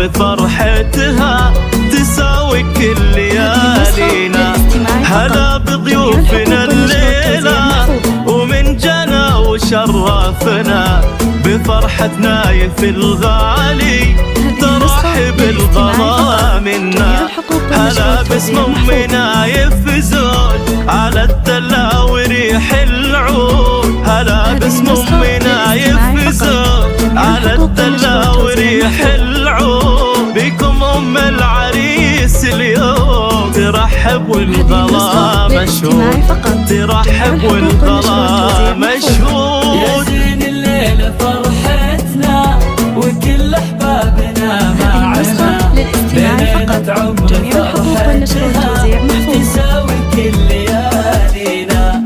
العمر فرحتها تساوي كل ليالينا. هلا بضيوفنا الليلة ومن جنا وشرفنا بفرحة نايف الغالي ترحب الغلا منا. هلا باسم ام نايف زود على الدلا وريح العود. هلا باسم ام نايف زود على الدلا وريح العود. بكم ام العريس اليوم ترحب والغلا مشهود. ترحب والغلا مشهود. يا زين الليلة فرحتنا وكل احبابنا معنا. ليلة عمر فرحتنا تساوي كل ليالينا.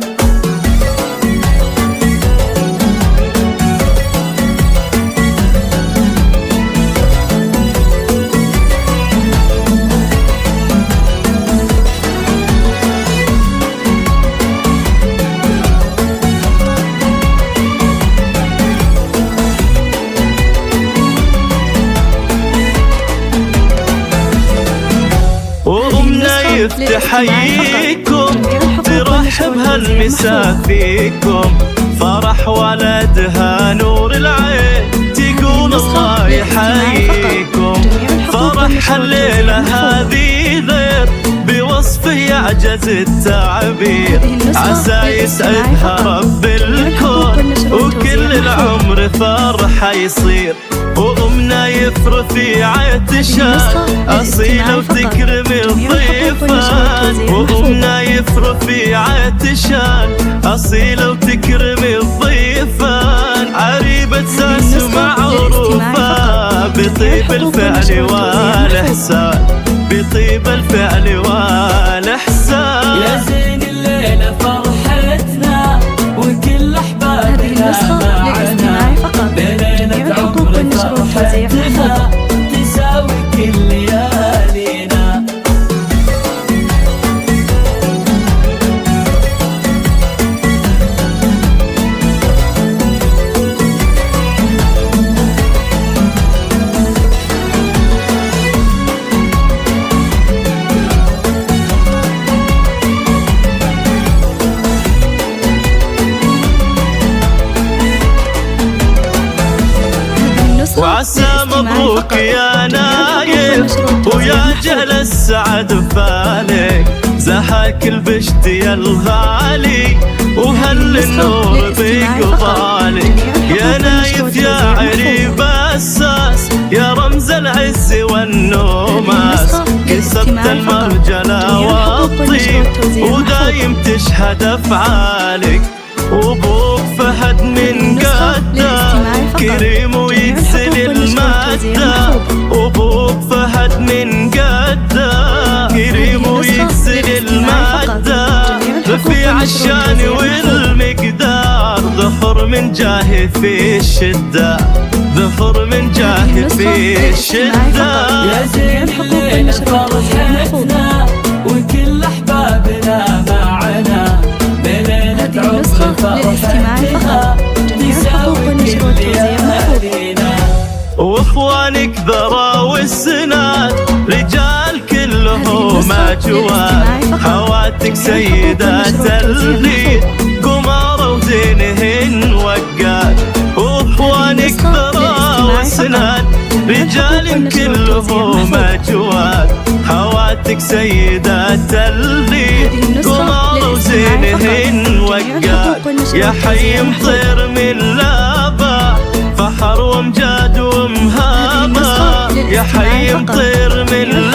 وام نايف تحييكم ترحب هالمسا فيكم. فرح ولدها نور العين تقول الله يحييكم. فرح الليلة هذه غير بوصفه يعجز التعبير. عسى يسعدها رب الكون وكل العمر فرحة يصير. وام نايف رفيعة شان أصيلة وتكرم الضيفان. وام نايف رفيعة شان أصيلة وتكرم الضيفان. عريبة ساس معروفة بطيب الفعل والإحسان. بطيب الفعل والإحسان. يا زين الليلة فرحتنا وكل احبابنا معنا. بليلة عمر فرحتنا تساوي كل ليالينا. وعسى مبروك يا نايف ويا جهل السعد فالك. زهاك البشت يا الغالي وهل النور بقبالك. يا نايف يا عريب الساس يا رمز العز والنوماس. كسبت المرجلة والطيب ودايم تشهد افعالك. وابوك فهد من قده كريم ويكسل المادة. وابوك فهد من قده كريم ويكسل المادة. رفيع الشان والمقدار ظهر من جاه في الشدة. ظهر من جاه في الشدة. يا زين الليلة فرحتنا وكل احبابنا معنا. بليلة عمر فرحتنا تساوي كل ليالينا. واخوانك ذرى والسناد رجال كلهم اجواد. خواتك سيدات البيت قمارة وزينهن وقاد. واخوانك ذرى والسناد رجال كلهم اجواد. خواتك سيدات البيت قمارة وزينهن وقاد. يا حي مطير من لابا فحر وامجاد ومهابة. يا حي مطير من